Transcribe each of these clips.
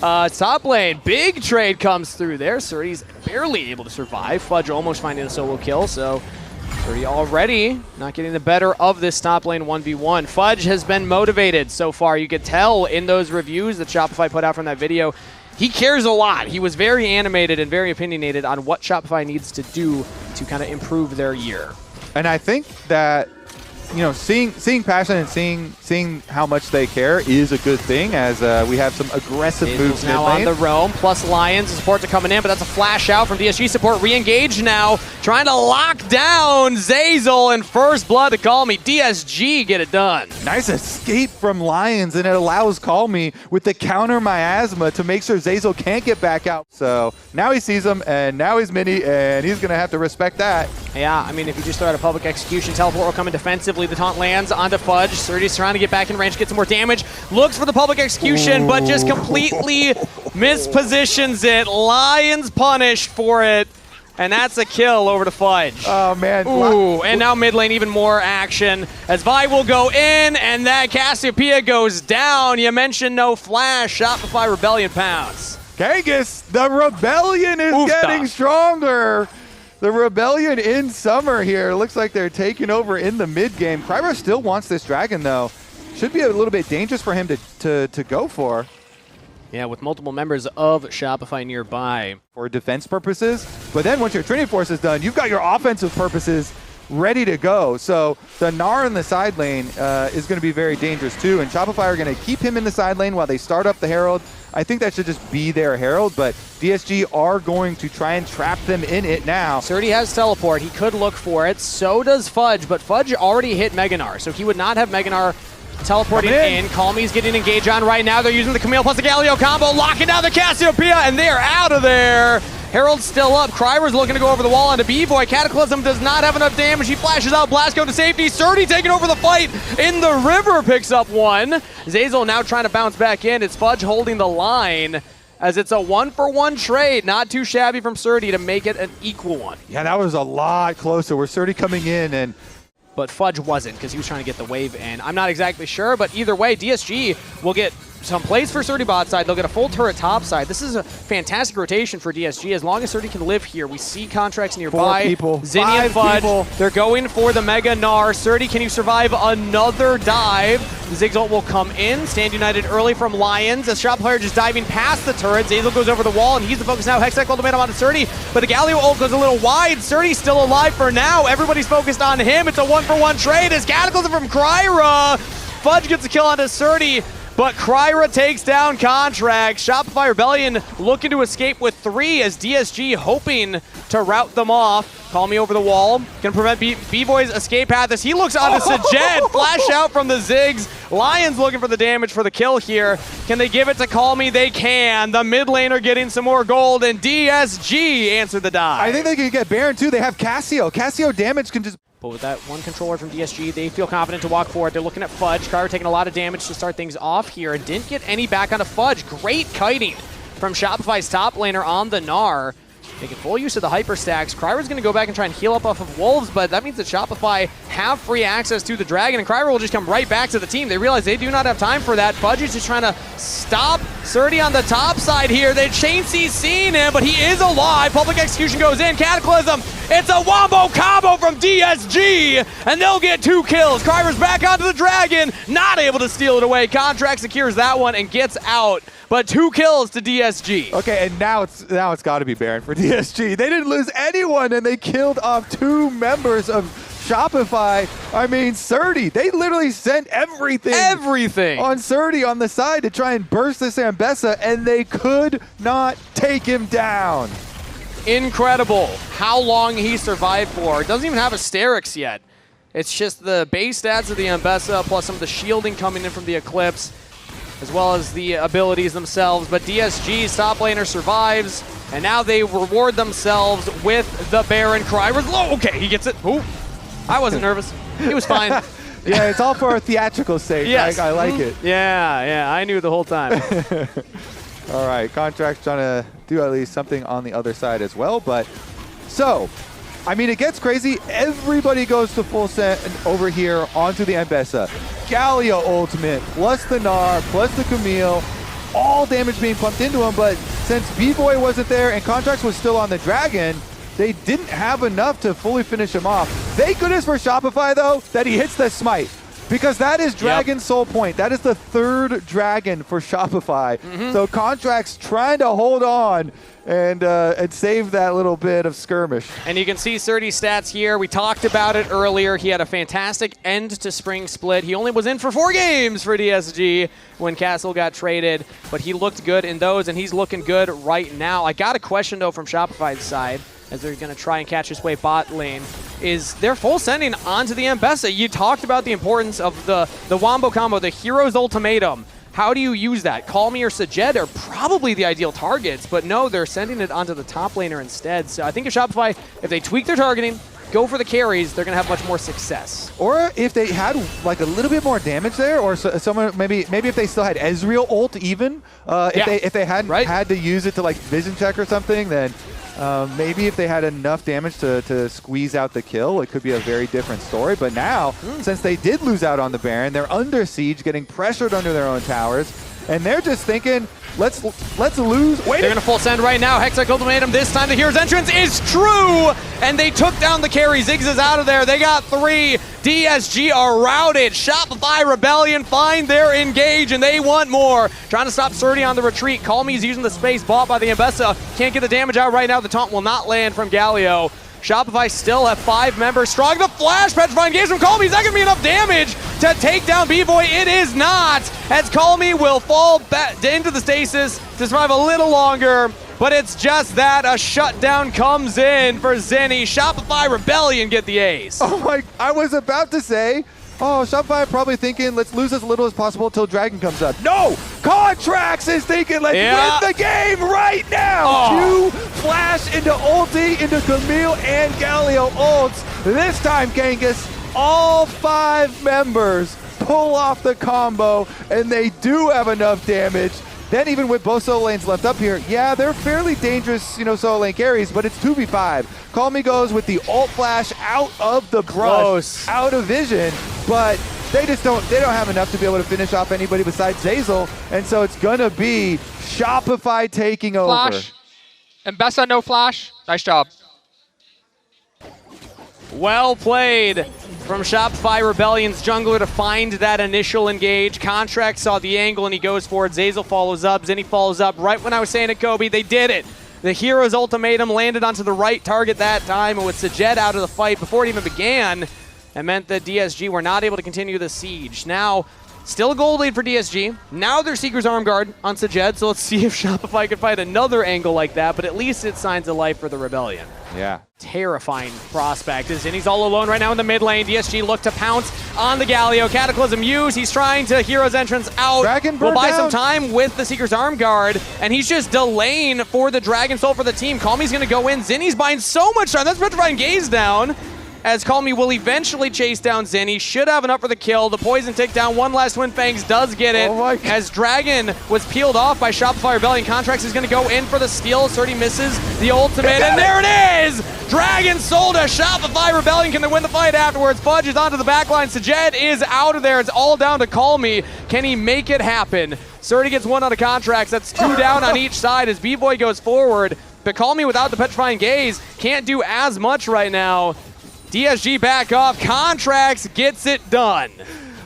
Top lane, big trade comes through there. Surdy's barely able to survive. Fudge almost finding a solo kill, so Surdy already not getting the better of this top lane 1v1. Fudge has been motivated so far. You could tell in those reviews that Shopify put out from that video. He cares a lot. He was very animated and very opinionated on what Shopify needs to do to kind of improve their year. And I think that, you know, seeing passion and seeing how much they care is a good thing, as we have some aggressive moves now on the roam, plus Lions support to coming in, but that's a flash out from DSG support. Re-engaged now, trying to lock down Zeyzal and First Blood to Call Me. DSG get it done. Nice escape from Lions, and it allows Call Me with the counter miasma to make sure Zeyzal can't get back out. So now he sees him, and now he's mini, and he's going to have to respect that. Yeah, I mean, if you just throw out a public execution, teleport will come in defensively. The taunt lands onto Fudge. Surdy's trying to get back in range, get some more damage. Looks for the public execution, but just completely mispositions it. Lions punished for it, and that's a kill over to Fudge. Oh, man. Ooh, and now mid lane, even more action as Vi will go in, and that Cassiopeia goes down. You mentioned no flash. Shopify Rebellion pounds. Kangas, the Rebellion is getting stronger. The Rebellion in summer here. Looks like they're taking over in the mid game. Kryber still wants this dragon, though. Should be a little bit dangerous for him to go for. Yeah, with multiple members of Shopify nearby. For defense purposes. But then once your Trinity Force is done, you've got your offensive purposes ready to go. So the Gnar in the side lane is going to be very dangerous too. And Shopify are going to keep him in the side lane while they start up the Herald. I think that should just be their Herald, but DSG are going to try and trap them in it now. Surdy has teleport. He could look for it. So does Fudge, but Fudge already hit Mega Gnar, so he would not have Mega Gnar teleporting in. Call Me's getting engaged on right now. They're using the Camille plus the Galio combo, locking down the Cassiopeia, and they are out of there. Herald's still up. Kryber's looking to go over the wall onto B-Boy. Cataclysm does not have enough damage. He flashes out. Blast go to safety. Surdy taking over the fight in the river, picks up one. Zeyzal now trying to bounce back in. It's Fudge holding the line as it's a 1-for-1 trade. Not too shabby from Surdy to make it an equal one. Yeah, that was a lot closer. We're Surdy coming in and... But Fudge wasn't because he was trying to get the wave in. I'm not exactly sure, but either way, DSG will get some plays for Surdy bot side. They'll get a full turret top side. This is a fantastic rotation for DSG. As long as Surdy can live here, we see contracts nearby. 4 people. Zinni and Fudge, they're going for the Mega Gnar. Surdy, can you survive another dive? Zigzalt will come in. Stand united early from Lions. As Shopify just diving past the turret. Zeyzal goes over the wall, and he's the focus now. Hextech ultimate onto Surdy, but the Galio ult goes a little wide. Surdy's still alive for now. Everybody's focused on him. It's a 1-for-1 trade as Cataclysm from Kryra. Fudge gets a kill onto Surdy, but Kryra takes down Contract. Shopify Rebellion looking to escape with 3 as DSG hoping to rout them off. Call Me over the wall. Can prevent B-Boy's escape path as he looks onto Sajed. Flash out from the Ziggs. Lions looking for the damage for the kill here. Can they give it to Call Me? They can. The mid laner getting some more gold, and DSG answer the dive. I think they can get Baron too. They have Cassio. Cassio damage can just... But with that one controller from DSG, they feel confident to walk forward. They're looking at Fudge. Kryra taking a lot of damage to start things off here and didn't get any back onto Fudge. Great kiting from Shopify's top laner on the Gnar. Making full use of the hyper stacks. Kryra's going to go back and try and heal up off of Wolves, but that means that Shopify have free access to the Dragon, and Kryra will just come right back to the team. They realize they do not have time for that. Fudge is just trying to stop Surdy on the top side here. They chain seeing him, but he is alive. Public execution goes in. Cataclysm. It's a wombo combo from DSG, and they'll get 2 kills. Kryra's back onto the Dragon, not able to steal it away. Contract secures that one and gets out. But 2 kills to DSG. Okay, and now it's got to be Baron for DSG. They didn't lose anyone, and they killed off 2 members of Shopify. I mean, Surdy, they literally sent everything on Surdy on the side to try and burst this Ambessa, and they could not take him down. Incredible how long he survived for. Doesn't even have Asterix yet. It's just the base stats of the Ambessa plus some of the shielding coming in from the Eclipse, as well as the abilities themselves. But DSG's top laner survives, and now they reward themselves with the Baron. Kryra's low. Okay, he gets it. Ooh, I wasn't nervous. He was fine. Yeah, it's all for a theatrical sake. Yes. I like it. Yeah, I knew the whole time. All right, Contract's trying to do at least something on the other side as well. But so, I mean, it gets crazy. Everybody goes to full set over here onto the Ambessa. Galio ultimate, plus the Gnar, plus the Camille. all damage being pumped into him, but since B-Boy wasn't there and Contracts was still on the Dragon, they didn't have enough to fully finish him off. Thank goodness for Shopify, though, that he hits the smite. Because that is Dragon's soul point. That is the third Dragon for Shopify. So Contracts trying to hold on and save that little bit of skirmish. And you can see Surdy's stats here. We talked about it earlier. He had a fantastic end to spring split. He only was in for 4 games for DSG when Castle got traded, but he looked good in those, and he's looking good right now. I got a question, though, from Shopify's side, as they're going to try and catch his way bot lane, is they're full sending onto the Mbessa. You talked about the importance of the Wombo combo, the Hero's Ultimatum. How do you use that? Call Me or Sajed are probably the ideal targets, but no, they're sending it onto the top laner instead. So I think if Shopify, if they tweak their targeting, go for the carries, they're going to have much more success. Or if they had like a little bit more damage there, or someone maybe if they still had Ezreal ult even, if they hadn't had to use it to like vision check or something, then maybe if they had enough damage to squeeze out the kill, it could be a very different story. But now, since they did lose out on the Baron, they're under siege, getting pressured under their own towers, and they're just thinking, let's lose. Wait, they're gonna full send right now. Hextech Ultimatum. This time the Hero's entrance is true, and they took down the carry. Ziggs is out of there. They got 3. DSG are routed. Shopify Rebellion find their engage, and they want more. Trying to stop Surdy on the retreat. Call Me's using the space bought by the Mbessa. Can't get the damage out right now. The taunt will not land from Galio. Shopify still have 5 members strong. The flash petrifying gaze from Call Me. Is that going to be enough damage to take down B-Boy? It is not, as Call Me will fall back into the stasis to survive a little longer. But it's just that a shutdown comes in for Zenny. Shopify Rebellion get the ace. Oh my, I was about to say, oh, Shopify probably thinking, let's lose as little as possible until Dragon comes up. No! Contracts is thinking, let's win the game right now! Q flash into ulti, into Camille and Galio ults. This time, Genghis, all 5 members pull off the combo, and they do have enough damage. Then even with both solo lanes left up here, yeah, they're fairly dangerous, solo lane carries, but it's 2v5. Call Me goes with the ult flash out of the brush, out of vision, but they don't have enough to be able to finish off anybody besides Zeyzal, and so it's gonna be Shopify taking over. Flash. Mbessa, no flash. Nice job. Well played from Shopify Rebellion's jungler to find that initial engage. Contract saw the angle and he goes for it. Zeyzal follows up. Zenny follows up. Right when I was saying it, Kobe, they did it. The Hero's Ultimatum landed onto the right target that time, and with Sajed out of the fight before it even began, it meant that DSG were not able to continue the siege. Now, still a gold lead for DSG. Now their Seeker's Arm Guard on Sajed, so let's see if Shopify can find another angle like that, but at least it signs of life for the Rebellion. Yeah. Terrifying prospect is in. He's all alone right now in the mid lane. DSG look to pounce on the Galio. Cataclysm used. He's trying to Hero's Entrance out. Dragon will buy down. some time with the Seeker's Arm Guard, and he's just delaying for the Dragon Soul for the team. Call Me's going to go in. Zinni's buying so much time. That's Petrifying Gaze down, as Call Me will eventually chase down Zenny. Should have enough for the kill. The poison tick down. One last Twin Fangs does get it. As Dragon was peeled off by Shopify Rebellion. Contracts is going to go in for the steal. Surdy misses the ultimate, and there it is! Dragon sold to Shopify Rebellion. Can they win the fight afterwards? Fudge is onto the backline. Sajed is out of there. It's all down to Call Me. Can he make it happen? Surdy gets 1 out of Contracts. That's 2 down on each side as B-Boy goes forward. But Call Me without the Petrifying Gaze can't do as much right now. DSG back off. Contracts gets it done.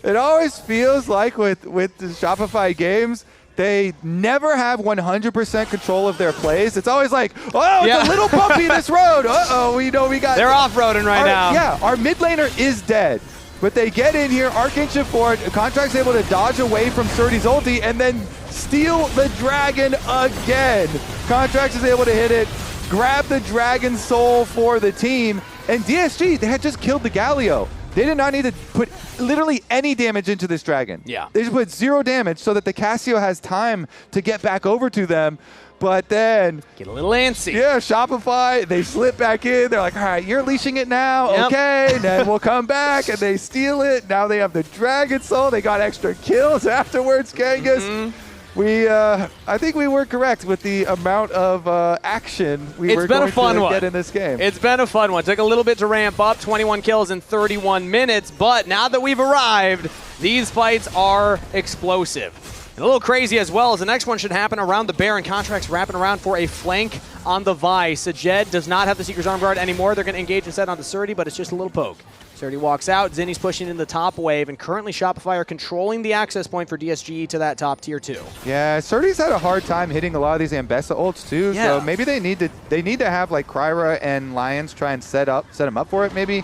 It always feels like with the Shopify games, they never have 100% control of their plays. It's always like, oh, it's a little bumpy this road. Uh-oh, we got... They're off-roading right now. Yeah, our mid laner is dead. But they get in here, Archangel Ford, Contract's able to dodge away from Surdy's ulti and then steal the Dragon again. Contracts is able to hit it, grab the Dragon Soul for the team, and DSG, they had just killed the Galio. They did not need to put literally any damage into this Dragon. Yeah. They just put 0 damage so that the Cassio has time to get back over to them. But then... get a little antsy. Yeah, Shopify, they slip back in. They're like, all right, you're leashing it now. Yep. Okay, and then we'll come back, and they steal it. Now they have the Dragon Soul. They got extra kills afterwards, Genghis. I think we were correct with the amount of action we were going to get in this game. It's been a fun one. Took a little bit to ramp up, 21 kills in 31 minutes, but now that we've arrived, these fights are explosive. And a little crazy as well, as the next one should happen around the Baron. Contracts wrapping around for a flank on the Vi. Sajed does not have the Seeker's Arm Guard anymore. They're going to engage instead onto Surdy, but it's just a little poke. Surdy walks out. Zinni's pushing in the top wave, and currently Shopify are controlling the access point for DSG to that top tier 2. Yeah, Surdy's had a hard time hitting a lot of these Ambessa ults too. Yeah. So maybe they need to have like Kryra and Lions try and set him up for it maybe.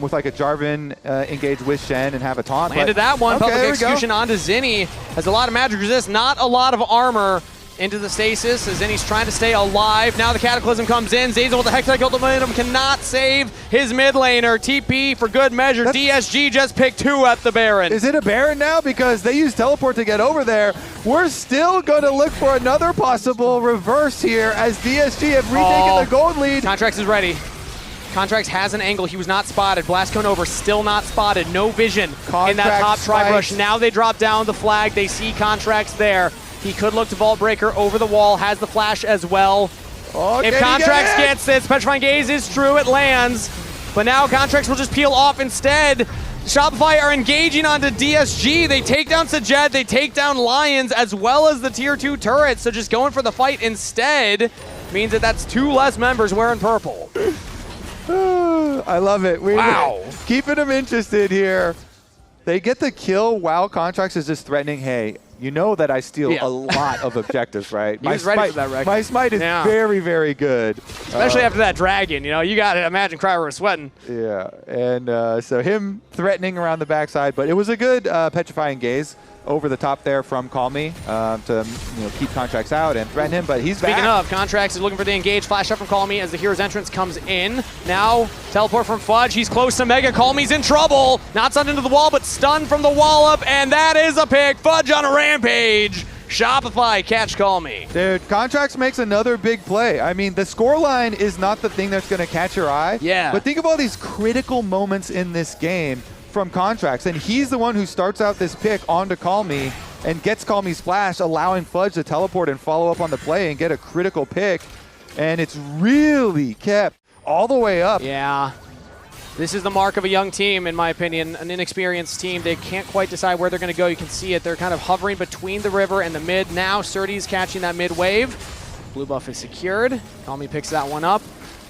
With like a Jarvan engage with Shen and have a taunt. Landed that one. Public execution onto Zinni. Has a lot of magic resist, not a lot of armor into the stasis as Zinni's trying to stay alive. Now the Cataclysm comes in. Zazel with the Hextech ultimatum cannot save his mid laner. TP for good measure. DSG just picked 2 at the Baron. Is it a Baron now? Because they use teleport to get over there. We're still going to look for another possible reverse here as DSG have retaken the gold lead. Contracts is ready. Contracts has an angle. He was not spotted. Blast Cone over, still not spotted. No vision in that top tri-brush. Now they drop down the flag. They see Contracts there. He could look to Vault Breaker over the wall. Has the flash as well. If Contracts gets this, Petrifying Gaze is true. It lands. But now Contracts will just peel off instead. Shopify are engaging onto DSG. They take down Sajed. They take down Lions as well as the tier 2 turrets. So just going for the fight instead means that that's 2 less members wearing purple. I love it. Wow. Keeping them interested here. They get the kill while Contracts is just threatening, hey, you know that I steal a lot of objectives, right? He was ready for that wreck. My smite is very, very good. Especially after that dragon, you know, you got to imagine Kryra was sweating. Yeah, and so him threatening around the backside, but it was a good Petrifying Gaze over the top there from Call Me to keep Contracts out and threaten him, but he's back. Speaking of, Contracts is looking for the engage. Flash up from Call Me as the hero's entrance comes in. Now, teleport from Fudge. He's close to Mega. Call Me's in trouble. Not stunned into the wall, but stunned from the wall up, and that is a pick. Fudge on a rampage. Shopify catch Call Me. Dude, Contracts makes another big play. I mean, the scoreline is not the thing that's going to catch your eye. Yeah. But think of all these critical moments in this game from Contracts, and he's the one who starts out this pick onto Call Me and gets Call Me splash, allowing Fudge to teleport and follow up on the play and get a critical pick, and it's really kept all the way up. Yeah. This is the mark of a young team, in my opinion, an inexperienced team. They can't quite decide where they're going to go. You can see it. They're kind of hovering between the river and the mid. Now Surdy's catching that mid wave. Blue buff is secured. Call Me picks that one up.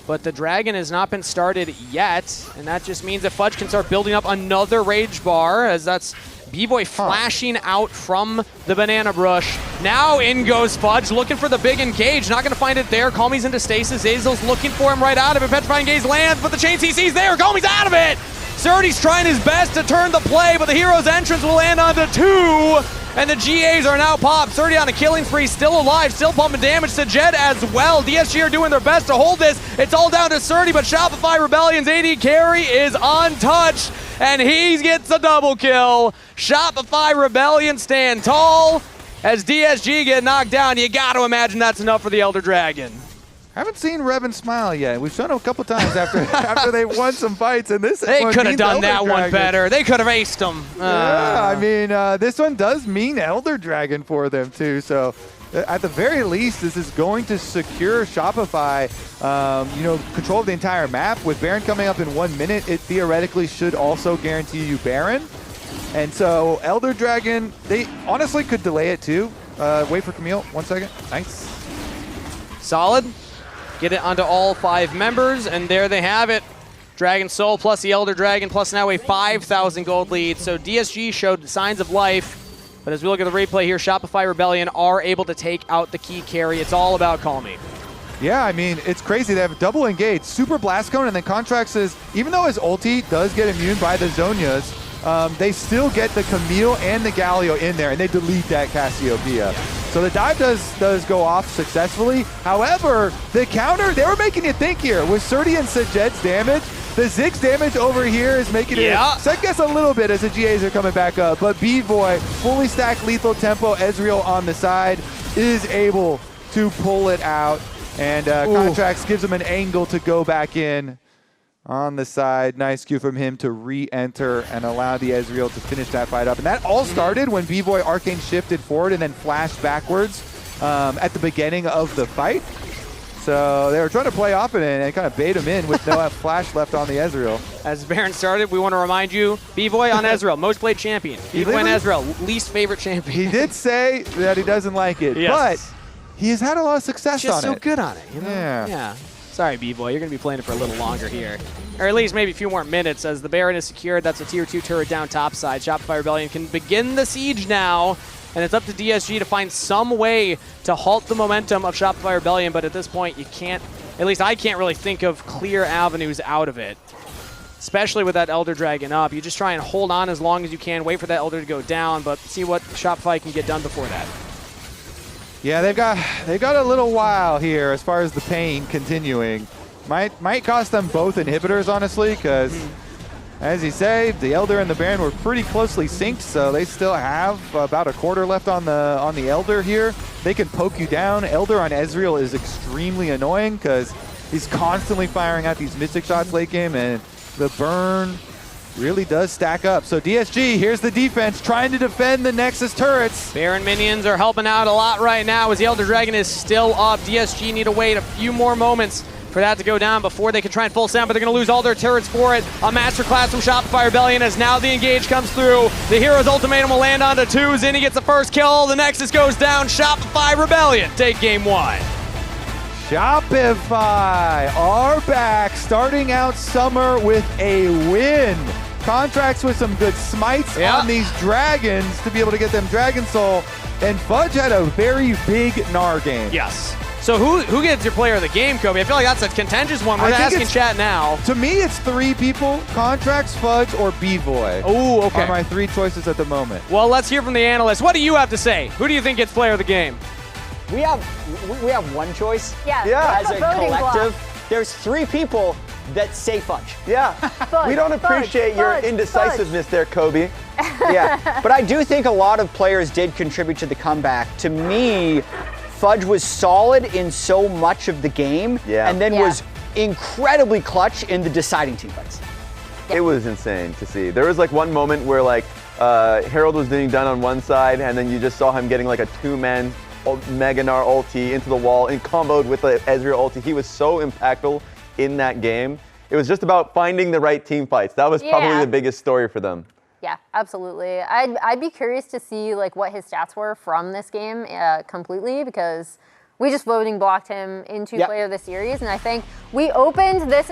But the dragon has not been started yet, and that just means that Fudge can start building up another rage bar, as that's B-Boy flashing out from the banana brush. Now in goes Fudge, looking for the big engage, not gonna find it there. Call Me's into stasis, Zazel's looking for him right out of it. Petrifying Gaze lands, but the chain CC's there, Call Me's out of it! Surdy's trying his best to turn the play, but the hero's entrance will land onto 2. And the GAs are now popped. 30 on a killing spree, still alive, still pumping damage to Jed as well. DSG are doing their best to hold this. It's all down to 30, but Shopify Rebellion's AD carry is untouched, and he gets a double kill. Shopify Rebellion stand tall. As DSG get knocked down, you got to imagine that's enough for the Elder Dragon. Haven't seen Revan smile yet. We've shown him a couple times after they won some fights, and this they one could have done Elder that one Dragon. better. They could have aced him. Yeah, I mean, this one does mean Elder Dragon for them too. So, at the very least, this is going to secure Shopify, control of the entire map. With Baron coming up in 1 minute, it theoretically should also guarantee you Baron. And so, Elder Dragon, they honestly could delay it too. Wait for Camille, 1 second. Nice. Solid. Get it onto all 5 members, and there they have it. Dragon Soul plus the Elder Dragon plus now a 5,000 gold lead. So DSG showed signs of life, but as we look at the replay here, Shopify Rebellion are able to take out the key carry. It's all about Call Me. Yeah, I mean, it's crazy. They have a double engage, super blast cone, and then Contracts is, even though his ulti does get immune by the Zhonyas, they still get the Camille and the Galio in there, and they delete that Cassiopeia. So the dive does go off successfully. However, the counter, they were making you think here. With Surdy and Sajed's damage, the Ziggs damage over here is making it second guess a little bit as the GAs are coming back up. But B-Boy, fully stacked lethal tempo, Ezreal on the side, is able to pull it out. And Contracts gives him an angle to go back in. On the side, nice cue from him to re-enter and allow the Ezreal to finish that fight up. And that all started when B-Boy Arcane shifted forward and then flashed backwards at the beginning of the fight. So they were trying to play off it and kind of bait him in with no flash left on the Ezreal. As Baron started, we want to remind you, B-Boy on Ezreal, most played champion. B-Boy on Ezreal, least favorite champion. He did say that he doesn't like it, but he has had a lot of success on it. Just so good on it, you know? Yeah. Sorry, B-Boy, you're going to be playing it for a little longer here. Or at least maybe a few more minutes as the Baron is secured. That's a tier 2 turret down top side. Shopify Rebellion can begin the siege now. And it's up to DSG to find some way to halt the momentum of Shopify Rebellion, but at this point, you can't, at least I can't really think of clear avenues out of it. Especially with that Elder Dragon up. You just try and hold on as long as you can, wait for that Elder to go down, but see what Shopify can get done before that. Yeah, they've got a little while here as far as the pain continuing. Might cost them both inhibitors, honestly, because as you say, the Elder and the Baron were pretty closely synced, so they still have about a quarter left on the Elder here. They can poke you down. Elder on Ezreal is extremely annoying because he's constantly firing out these Mystic shots late game, and the burn really does stack up. So DSG, here's the defense, trying to defend the Nexus turrets. Baron minions are helping out a lot right now as the Elder Dragon is still up. DSG need to wait a few more moments for that to go down before they can try and full send, but they're going to lose all their turrets for it. A masterclass from Shopify Rebellion as now the engage comes through. The Hero's ultimatum will land onto 2. Zinni gets the first kill. The Nexus goes down. Shopify Rebellion take game 1. Shopify are back, starting out summer with a win. Contracts with some good smites on these dragons to be able to get them Dragon Soul. And Fudge had a very big Gnar game. Yes. So who gets your player of the game, Kobe? I feel like that's a contentious one. We're asking chat now. To me, it's 3 people: Contracts, Fudge, or B-Boy. Oh, okay. Are my 3 choices at the moment. Well, let's hear from the analysts. What do you have to say? Who do you think gets player of the game? We have one choice. Yeah. As a collective, there's 3 people that say Fudge. Yeah. We don't appreciate your indecisiveness there, Kobe. Yeah. But I do think a lot of players did contribute to the comeback. To me, Fudge was solid in so much of the game, and then was incredibly clutch in the deciding team fights. It was insane to see. There was like one moment where like Herald was being done on one side, and then you just saw him getting like a 2-man Mega Gnar ulti into the wall and comboed with the Ezreal ulti. He was so impactful in that game. It was just about finding the right team fights. That was probably the biggest story for them. Yeah, absolutely. I'd be curious to see like what his stats were from this game completely, because we just voting blocked him into player of the series, and I think we opened this